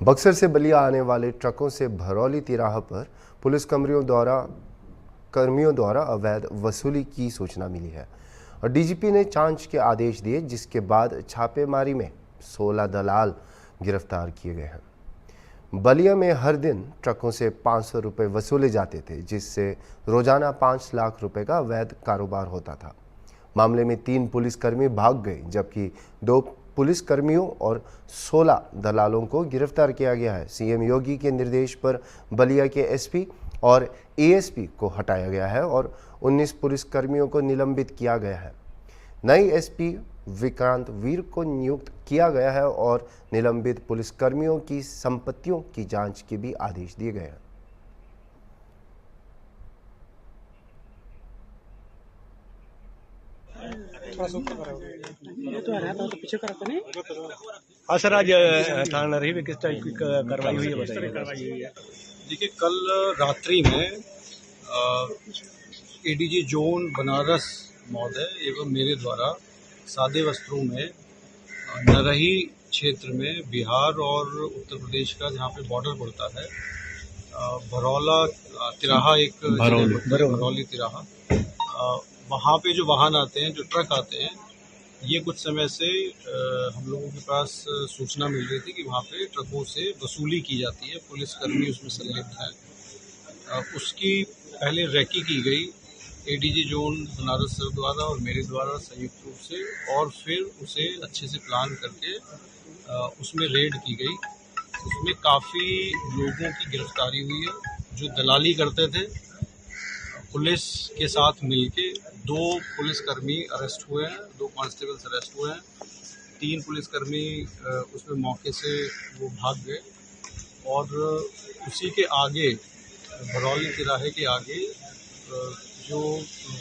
बक्सर से बलिया आने वाले ट्रकों से भरौली तिराहा पर पुलिस कर्मियों द्वारा अवैध वसूली की सूचना मिली है और डीजीपी ने जांच के आदेश दिए, जिसके बाद छापेमारी में 16 दलाल गिरफ्तार किए गए हैं। बलिया में हर दिन ट्रकों से 500 रुपये वसूले जाते थे, जिससे रोजाना 5 लाख रुपए का अवैध कारोबार होता था। मामले में 3 पुलिसकर्मी भाग गए, जबकि 2 पुलिसकर्मियों और 16 दलालों को गिरफ्तार किया गया है। सीएम योगी के निर्देश पर बलिया के एसपी और एएसपी को हटाया गया है और 19 पुलिसकर्मियों को निलंबित किया गया है। नई एसपी विक्रांत वीर को नियुक्त किया गया है और निलंबित पुलिसकर्मियों की संपत्तियों की जांच के भी आदेश दिए गए हैं। हाँ सर, आज थाना नरही में किस टाइप की कार्रवाई हुई है, बताइए। देखिए, कल रात्रि में एडीजी जोन बनारस महोदय एवं मेरे द्वारा सादे वस्त्रों में नरही क्षेत्र में बिहार और उत्तर प्रदेश का जहाँ पे बॉर्डर पड़ता है, भरौला तिराहा, एक भरौली तिराहा, वहाँ पे जो वाहन आते हैं, जो ट्रक आते हैं, ये कुछ समय से हम लोगों के पास सूचना मिल रही थी कि वहाँ पे ट्रकों से वसूली की जाती है, पुलिसकर्मी उसमें संलिप्त हैं। उसकी पहले रैकी की गई एडीजी जोन बनारस सर द्वारा और मेरे द्वारा संयुक्त रूप से, और फिर उसे अच्छे से प्लान करके उसमें रेड की गई। उसमें काफ़ी लोगों की गिरफ्तारी हुई है जो दलाली करते थे। पुलिस के साथ मिलके 2 पुलिसकर्मी अरेस्ट हुए हैं, 2 कांस्टेबल्स अरेस्ट हुए हैं। 3 पुलिसकर्मी उसमें मौके से वो भाग गए। और उसी के आगे, भरौली तिराहे के आगे जो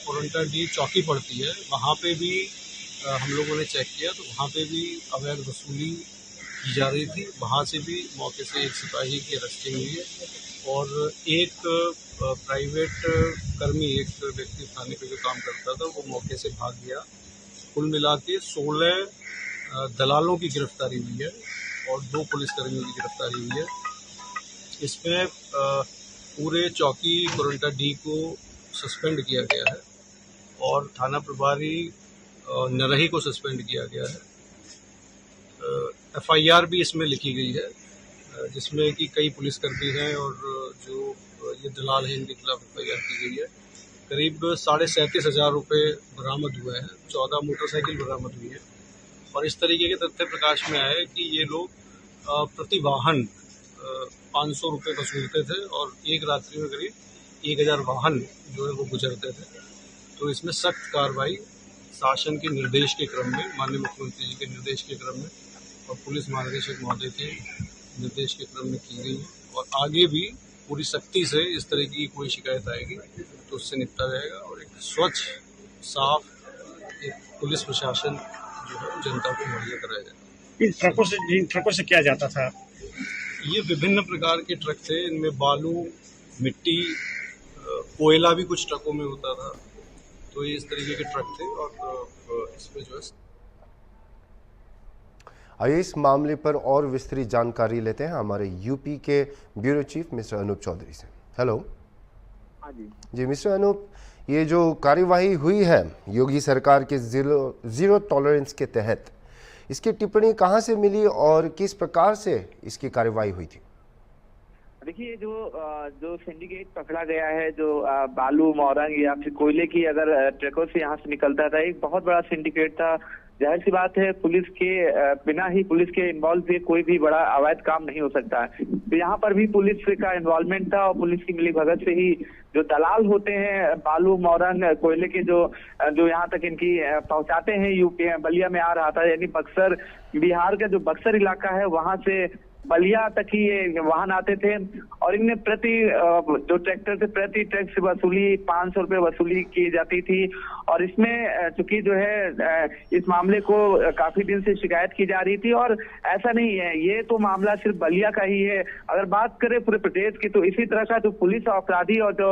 कोरंटा डी चौकी पड़ती है, वहाँ पे भी हम लोगों ने चेक किया तो वहाँ पे भी अवैध वसूली की जा रही थी। वहाँ से भी मौके से एक सिपाही की अरेस्टिंग हुई है और एक प्राइवेट कर्मी, एक व्यक्ति थाने पे जो काम करता था, वो मौके से भाग गया। कुल मिला के 16 दलालों की गिरफ्तारी हुई है और 2 पुलिसकर्मियों की गिरफ्तारी हुई है। इसमें पूरे चौकी कोरंटा डी को सस्पेंड किया गया है और थाना प्रभारी नरही को सस्पेंड किया गया है। एफआईआर भी इसमें लिखी गई है, जिसमें कि कई पुलिसकर्मी हैं और जो ये दलाल हैं, इनके खिलाफ एफआईआर की गई है। करीब 37,500 रुपये बरामद हुए हैं, 14 मोटरसाइकिल बरामद हुई है। और इस तरीके के तथ्य प्रकाश में आए कि ये लोग प्रति वाहन 500 रुपये वसूलते थे और एक रात्रि में करीब 1000 वाहन जो है वो गुजरते थे। तो इसमें सख्त कार्रवाई शासन के निर्देश के क्रम में, माननीय मुख्यमंत्री जी के निर्देश के क्रम में और पुलिस महानिदेशक महोदय के निर्देश के क्रम में की गई है। और आगे भी पूरी सख्ती से इस तरह की कोई शिकायत आएगी तो उससे निपटा जाएगा और एक स्वच्छ, साफ एक पुलिस प्रशासन जो है जनता को मुहैया कराया जाएगा। इन ट्रकों से क्या जाता था? ये विभिन्न प्रकार के ट्रक थे। इनमें बालू, मिट्टी, कोयला भी कुछ ट्रकों में होता था। तो ये इस तरीके के ट्रक थे और इसमें जो है। आइए इस मामले पर और विस्तृत जानकारी लेते हैं हमारे यूपी के bureau chief mister Anoop Chaudhary से। हेलो। हाँ जी मिस्टर अनूप, ये जो कार्यवाही हुई है योगी सरकार के जीरो टॉलरेंस के तहत, इसकी टिप्पणी कहाँ से मिली और किस प्रकार से इसकी कार्यवाही हुई थी? देखिए, जो सिंडिकेट पकड़ा गया है, जो बालू, मौरंग या फिर कोयले की अगर ट्रकों से यहाँ से निकलता था, एक बहुत बड़ा सिंडिकेट था। जाहिर सी बात है, पुलिस के बिना ही पुलिस के इन्वॉल्व हुए कोई भी बड़ा अवैध काम नहीं हो सकता है। तो यहाँ पर भी पुलिस का इन्वॉल्वमेंट था और पुलिस की मिलीभगत से ही जो दलाल होते हैं बालू, मौरंग, कोयले के जो यहाँ तक इनकी पहुंचाते हैं, यूपी बलिया में आ रहा था। यानी बक्सर, बिहार का जो बक्सर इलाका है, वहां से बलिया तक ही ये वाहन आते थे और इनमें जो ट्रैक्टर थे, प्रति ट्रक से वसूली 500 रुपये वसूली की जाती थी। और इसमें चूंकि जो है इस मामले को काफी दिन से शिकायत की जा रही थी और ऐसा नहीं है, ये तो मामला सिर्फ बलिया का ही है। अगर बात करें पूरे प्रदेश की, तो इसी तरह का जो पुलिस अपराधी और जो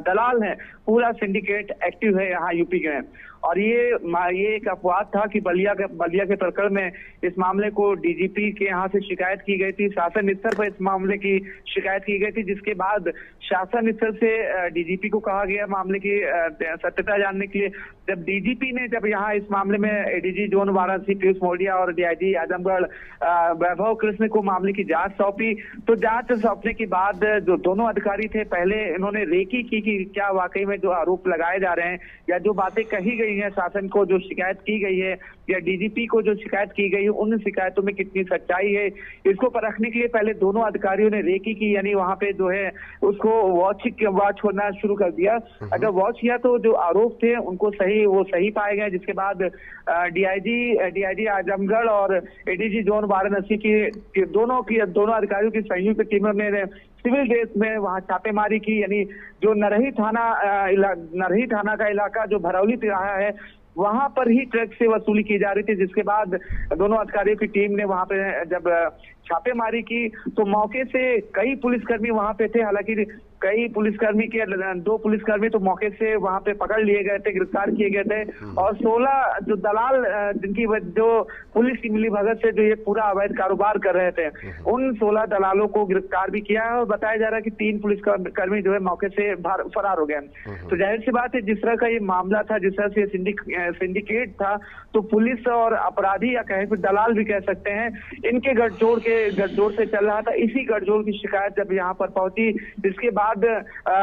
दलाल है, पूरा सिंडिकेट एक्टिव है यहाँ यूपी में। और ये एक अपवाद था कि बलिया के प्रकरण में इस मामले को डीजीपी के यहाँ से शिकायत की गई थी, शासन स्तर पर इस मामले की शिकायत की गई थी, जिसके बाद शासन स्तर से डीजीपी को कहा गया मामले की सत्यता जानने के लिए। जब डीजीपी ने यहाँ इस मामले में एडीजी जोन वाराणसी पीयूष मोडिया और डीआईजी आजमगढ़ वैभव कृष्ण को मामले की जांच सौंपी, तो जांच सौंपने के बाद जो दोनों अधिकारी थे, पहले इन्होंने रेकी की कि क्या वाकई में जो आरोप लगाए जा रहे हैं या जो बातें कही गई हैं, शासन को जो शिकायत की गई है या डीजीपी को जो शिकायत की गई है, उन शिकायतों में कितनी सच्चाई है, इसको परखने के लिए पहले दोनों अधिकारियों ने रेकी की, यानी वहां पे जो है उसको वॉच होना शुरू कर दिया। अगर वॉच किया तो जो आरोप थे उनको वो सही पाए गए, जिसके बाद डीआईजी आजमगढ़ और एडीजी जोन वाराणसी की दोनों अधिकारियों की संयुक्त टीमों ने सिविल ड्रेस में वहां छापेमारी की, यानी जो नरही थाना का इलाका जो भरौली तिराहा है, वहां पर ही ट्रक से वसूली की जा रही थी, जिसके बाद दोनों अधिकारियों की टीम ने वहां पे जब छापेमारी की तो मौके से कई पुलिसकर्मी वहां पे थे। हालांकि कई पुलिसकर्मी के 2 पुलिसकर्मी तो मौके से वहां पे पकड़ लिए गए थे, गिरफ्तार किए गए थे, और 16 जो दलाल जिनकी जो पुलिस की मिलीभगत से जो ये पूरा अवैध कारोबार कर रहे थे, उन 16 दलालों को गिरफ्तार भी किया है। और बताया जा रहा है कि 3 पुलिसकर्मी जो है मौके से फरार हो गए। तो जाहिर सी बात है, जिस तरह का ये मामला था, जिस तरह से सिंडिकेट था, तो पुलिस और अपराधी या कहें दलाल भी कह सकते हैं, इनके गठजोड़ से चल रहा था। इसी गठजोड़ की शिकायत जब यहाँ पर पहुंची, इसके बाद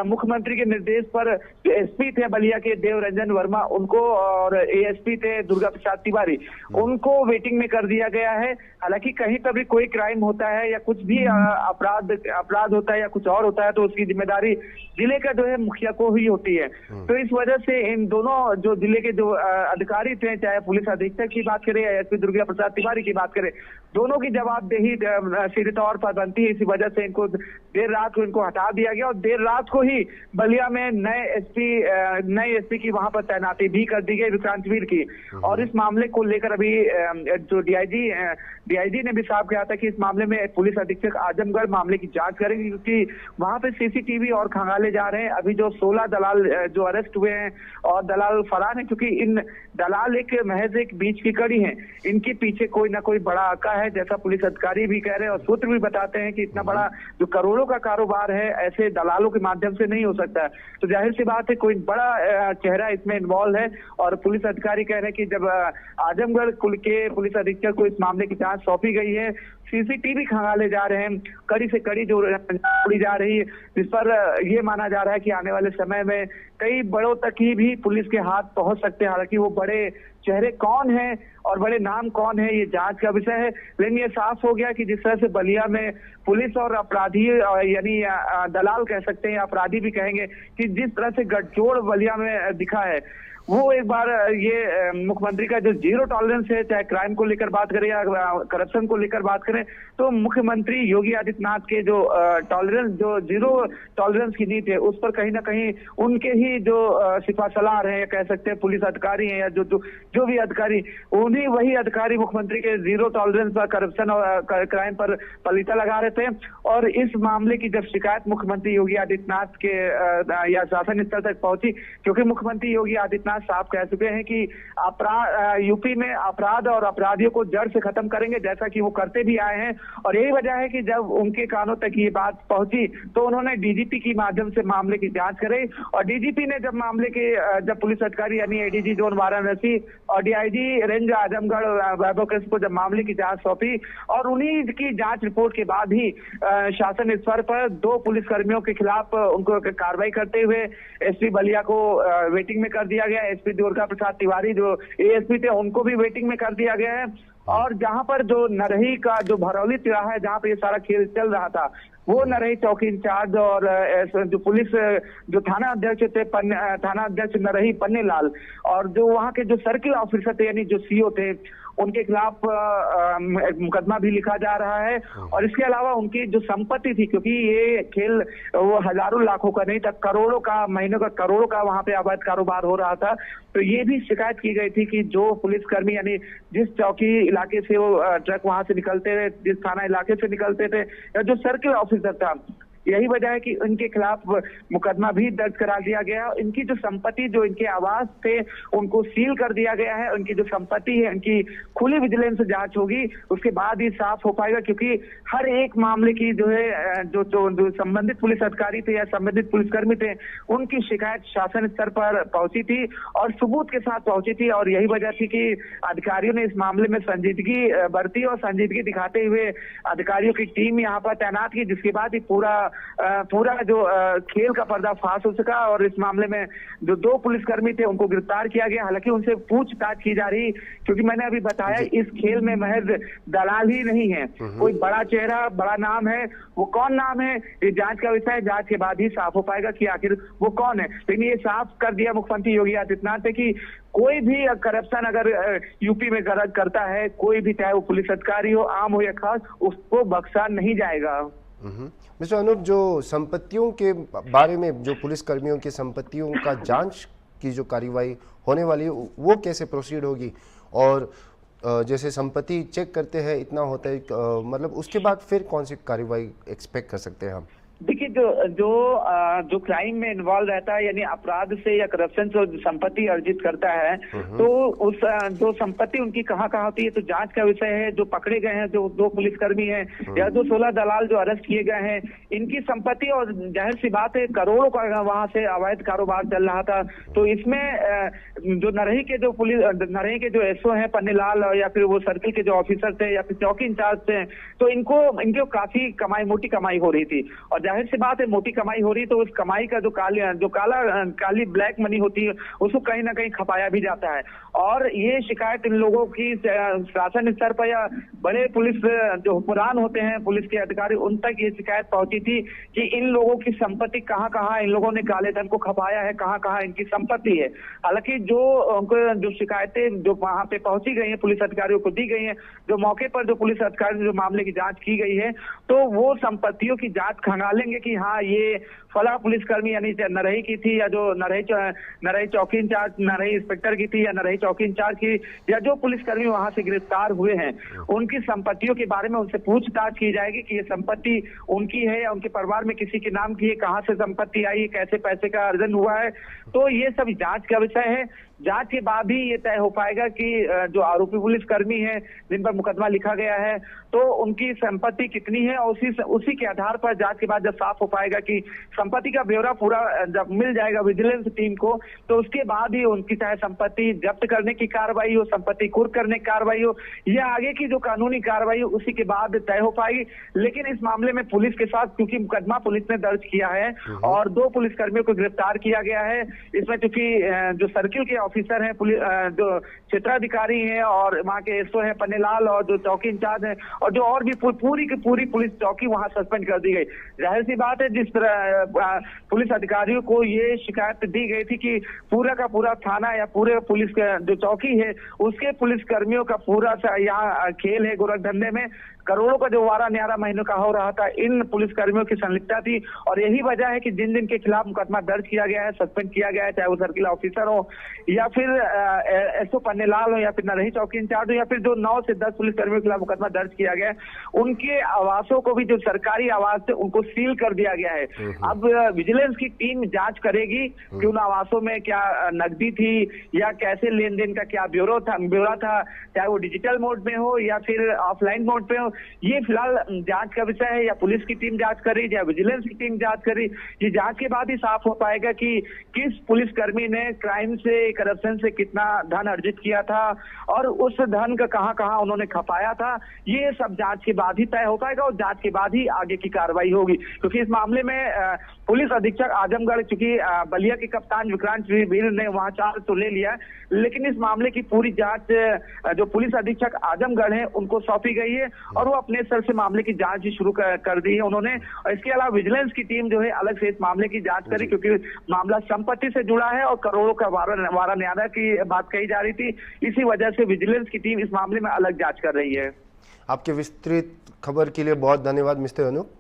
मुख्यमंत्री के निर्देश पर जो एसपी थे बलिया के देवरंजन वर्मा, उनको, और एएसपी थे दुर्गा प्रसाद तिवारी, उनको वेटिंग में कर दिया गया है। हालांकि कहीं पर भी कोई क्राइम होता है या कुछ भी अपराध होता है या कुछ और होता है, तो उसकी जिम्मेदारी जिले का जो है मुखिया को ही होती है। तो इस वजह से इन दोनों जो जिले के जो अधिकारी थे, चाहे पुलिस अधीक्षक की बात करें या एसपी दुर्गा प्रसाद तिवारी की बात करें, दोनों की जवाबदेही सीधे तौर पर बनती है। इसी वजह से इनको देर रात को इनको हटा दिया गया और देर रात को ही बलिया में नए एसपी की वहां पर तैनाती भी कर दी गई, विक्रांत वीर की। और इस मामले को लेकर अभी जो डीआईजी ने भी साफ किया था कि इस मामले में पुलिस अधीक्षक आजमगढ़ मामले की जांच करेंगे, क्योंकि वहां पे सीसीटीवी और खंगाले जा रहे हैं। अभी जो 16 दलाल जो अरेस्ट हुए हैं और दलाल फरार हैं, क्योंकि इन दलाल महज एक बीच की कड़ी है, इनके पीछे कोई ना कोई बड़ा आका है, जैसा पुलिस अधिकारी भी कह रहे हैं और सूत्र भी बताते हैं कि इतना बड़ा जो करोड़ों का कारोबार है ऐसे दलालों के माध्यम से नहीं हो सकता। तो जाहिर सी बात है कोई बड़ा चेहरा इसमें इन्वॉल्व है। और पुलिस अधिकारी कह रहे हैं कि जब आजमगढ़ के पुलिस अधीक्षक को इस मामले की जांच सौंपी गई है, सीसीटीवी खंगाले जा रहे हैं, कड़ी से कड़ी जो उड़ी जा रही है, जिस पर ये माना जा रहा है कि आने वाले समय में कई बड़ों तक ही भी पुलिस के हाथ पहुंच सकते हैं। हालांकि वो बड़े चेहरे कौन हैं और बड़े नाम कौन है, ये जांच का विषय है। लेकिन ये साफ हो गया कि जिस तरह से बलिया में पुलिस और अपराधी, यानी दलाल कह सकते हैं, अपराधी भी कहेंगे, कि जिस तरह से गठजोड़ बलिया में दिखा है, वो एक बार ये मुख्यमंत्री का जो 0 टॉलरेंस है, चाहे क्राइम को लेकर बात करें या करप्शन को लेकर बात करें, तो मुख्यमंत्री योगी आदित्यनाथ के जो टॉलरेंस, जो 0 टॉलरेंस की नीति है, उस पर कहीं ना कहीं उनके ही जो सिफासलार हैं, कह सकते हैं पुलिस अधिकारी हैं, या जो भी अधिकारी, वही अधिकारी मुख्यमंत्री के 0 टॉलरेंस पर, करप्शन और क्राइम पर पलीता लगा रहे थे। और इस मामले की जब शिकायत मुख्यमंत्री योगी आदित्यनाथ के या शासन स्तर तक पहुंची, क्योंकि मुख्यमंत्री योगी आदित्यनाथ साफ कह चुके हैं कि यूपी में अपराध और अपराधियों को जड़ से खत्म करेंगे, जैसा कि वो करते भी आए हैं। और यही वजह है कि जब उनके कानों तक ये बात पहुंची तो उन्होंने डीजीपी की माध्यम से मामले की जांच कराई। और डीजीपी ने जब पुलिस अधिकारी यानी एडीजी जोन वाराणसी और डीआईजी रेंज आजमगढ़ वैभव कृष्ण को जब मामले की जांच सौंपी, और उन्हीं की जांच रिपोर्ट के बाद ही शासन स्तर पर 2 पुलिसकर्मियों के खिलाफ उनको कार्रवाई करते हुए एसपी बलिया को वेटिंग में कर दिया गया। एसपी दुर्गा प्रसाद तिवारी जो एएसपी थे, उनको भी वेटिंग में कर दिया गया है। और जहां पर जो नरही का जो भरौली तिराहा है, जहां पर ये सारा खेल चल रहा था, वो नरही चौकी इंचार्ज और जो पुलिस जो थाना अध्यक्ष थे, थाना अध्यक्ष नरही पन्ने लाल, और जो वहां के जो सर्किल ऑफिसर थे यानी जो सीओ थे, उनके खिलाफ मुकदमा भी लिखा जा रहा है। और इसके अलावा उनकी जो संपत्ति थी, क्योंकि ये खेल वो हजारों लाखों का नहीं था, करोड़ों का, महीनों का करोड़ों का वहां पे अवैध कारोबार हो रहा था। तो ये भी शिकायत की गई थी कि जो पुलिसकर्मी यानी जिस चौकी इलाके से वो ट्रक वहां से निकलते थे, जिस थाना इलाके से निकलते थे, या जो सर्किल ऑफिसर था, यही वजह है कि इनके खिलाफ मुकदमा भी दर्ज करा दिया गया। इनकी जो संपत्ति, जो इनके आवास थे, उनको सील कर दिया गया है। उनकी जो संपत्ति है, उनकी खुली विजिलेंस जांच होगी, उसके बाद ही साफ हो पाएगा, क्योंकि हर एक मामले की जो है जो संबंधित पुलिस अधिकारी थे या संबंधित पुलिसकर्मी थे, उनकी शिकायत शासन स्तर पर पहुंची थी और सबूत के साथ पहुंची थी। और यही वजह थी कि अधिकारियों ने इस मामले में संजीदगी बरती और संजीदगी दिखाते हुए अधिकारियों की टीम यहाँ पर तैनात की, जिसके बाद ही पूरा जो खेल का पर्दाफाश हो सका। और इस मामले में जो 2 पुलिसकर्मी थे उनको गिरफ्तार किया गया। हालांकि उनसे पूछताछ की जा रही, क्योंकि मैंने अभी बताया इस खेल में महज दलाल ही नहीं है, कोई बड़ा चेहरा, बड़ा नाम है। वो कौन नाम है, ये जांच का विषय है। जांच के बाद ही साफ हो पाएगा कि आखिर वो कौन है। लेकिन ये साफ कर दिया मुख्यमंत्री योगी आदित्यनाथ ने कि कोई भी करप्शन अगर यूपी में गरज करता है, कोई भी, चाहे वो पुलिस अधिकारी हो, आम हो या खास, उसको बख्शा नहीं जाएगा। मिस्टर अनूप, जो संपत्तियों के बारे में, जो पुलिस कर्मियों की संपत्तियों का जांच की जो कार्रवाई होने वाली है, वो कैसे प्रोसीड होगी? और जैसे संपत्ति चेक करते हैं, इतना होता है, मतलब उसके बाद फिर कौन सी कार्रवाई एक्सपेक्ट कर सकते हैं हम? देखिए, जो क्राइम में इन्वॉल्व रहता है, यानी अपराध से या करप्शन से संपत्ति अर्जित करता है, तो उस जो संपत्ति उनकी कहाँ होती है, तो जांच का विषय है। जो पकड़े गए हैं, जो 2 पुलिसकर्मी हैं या जो 16 दलाल जो अरेस्ट किए गए हैं, इनकी संपत्ति, और जाहिर सी बात है करोड़ों का वहां से अवैध कारोबार चल रहा था। तो इसमें जो नरही के जो एसओ हैं, पन्नीलाल, या फिर वो सर्किल के जो ऑफिसर थे या फिर चौकी इंचार्ज थे, तो इनको काफी मोटी कमाई हो रही थी। और जाहिर सी बात है, मोटी कमाई हो रही, तो उस कमाई का जो काली ब्लैक मनी होती है, उसको कहीं ना कहीं खपाया भी जाता है। और ये शिकायत इन लोगों की शासन स्तर पर या बड़े पुलिस जो हुक्मरान होते हैं, पुलिस के अधिकारी, उन तक ये शिकायत पहुंची थी कि इन लोगों की संपत्ति कहाँ इन लोगों ने काले धन को खपाया है, कहाँ इनकी संपत्ति है। हालांकि जो शिकायतें जो वहां पे पहुंची गई है, पुलिस अधिकारियों को दी गई है, जो मौके पर जो पुलिस अधिकारी जो मामले की जांच की गई है, तो वो संपत्तियों की जांच खंगालेंगे कि हाँ, ये फला पुलिसकर्मी यानी नरही की थी, या जो नरही चौकी इंचार्ज, नरही इंस्पेक्टर की थी, या नरही चौकी इंचार्ज की, या जो पुलिसकर्मी वहां से गिरफ्तार हुए हैं, उनकी संपत्तियों के बारे में उनसे पूछताछ की जाएगी कि ये संपत्ति उनकी है या उनके परिवार में किसी के नाम की है, कहां से संपत्ति आई है, कैसे पैसे का अर्जन हुआ है। तो ये सब जांच का विषय है। जांच के बाद ही ये तय हो पाएगा कि जो आरोपी पुलिसकर्मी हैं, जिन पर मुकदमा लिखा गया है, तो उनकी संपत्ति कितनी है, और उसी के आधार पर जांच के बाद जब साफ हो पाएगा कि संपत्ति का ब्यौरा पूरा जब मिल जाएगा विजिलेंस टीम को, तो उसके बाद ही उनकी चाहे संपत्ति जब्त करने की कार्रवाई हो, संपत्ति कुर्क करने की कार्रवाई हो, या आगे की जो कानूनी कार्रवाई हो, उसी के बाद तय हो पाएगी। लेकिन इस मामले में पुलिस के साथ, क्योंकि मुकदमा पुलिस ने दर्ज किया है और 2 पुलिसकर्मियों को गिरफ्तार किया गया है, इसमें चूंकि जो सर्किल के ऑफिसर हैं, जो क्षेत्राधिकारी हैं, और वहां के एसओ हैं पन्नीलाल, और जो चौकी इंचार्ज हैं, और जो और भी पूरी की पूरी पुलिस चौकी वहां सस्पेंड कर दी गई। जाहिर सी बात है, जिस तरह पुलिस अधिकारियों को ये शिकायत दी गई थी कि पूरा का पूरा थाना या पूरे पुलिस जो चौकी है, उसके पुलिसकर्मियों का पूरा यहाँ खेल है गोरखधंधे में, करोड़ों का जो वारा न्यारा महीनों का हो रहा था, इन पुलिसकर्मियों की संलिप्तता थी। और यही वजह है कि जिन के खिलाफ मुकदमा दर्ज किया गया है, सस्पेंड किया गया है, चाहे वो सर्किल ऑफिसर हो, या फिर एसओ पन्नीलाल हो, या फिर नरही चौकी इंचार्ज हो, या फिर जो 9 से 10 पुलिसकर्मियों के खिलाफ मुकदमा दर्ज किया गया है, उनके आवासों को भी, जो सरकारी आवास थे, उनको सील कर दिया गया है। अब विजिलेंस की टीम जांच करेगी कि उन आवासों में क्या नकदी थी, या कैसे लेन देन का क्या ब्यौरा था, चाहे वो डिजिटल मोड में हो या फिर ऑफलाइन मोड पे हो। ये फिलहाल जांच का विषय है, या पुलिस की टीम जांच कर रही, या विजिलेंस की टीम जांच कर रही। ये जांच के बाद ही साफ हो पाएगा कि किस पुलिसकर्मी ने क्राइम से, करप्शन से कितना धन अर्जित किया था, और उस धन का कहां उन्होंने खपाया था। ये सब जांच के बाद ही तय हो पाएगा, और जांच के बाद ही आगे की कार्रवाई होगी। क्योंकि इस मामले में पुलिस अधीक्षक आजमगढ़, चूंकि बलिया के कप्तान विक्रांत वीर ने वहां चार्ज तो ले लिया, लेकिन इस मामले की पूरी जांच जो पुलिस अधीक्षक आजमगढ़ है उनको सौंपी गई है, और वो अपने स्तर से मामले की जांच ही शुरू कर दी है उन्होंने। और इसके अलावा विजिलेंस की टीम जो है अलग से इस मामले की जांच करी, क्योंकि मामला संपत्ति से जुड़ा है और करोड़ों का वारा न्यारा की बात कही जा रही थी। इसी वजह से विजिलेंस की टीम इस मामले में अलग जांच कर रही है। आपके विस्तृत खबर के लिए बहुत धन्यवाद मिस्टर अनूप।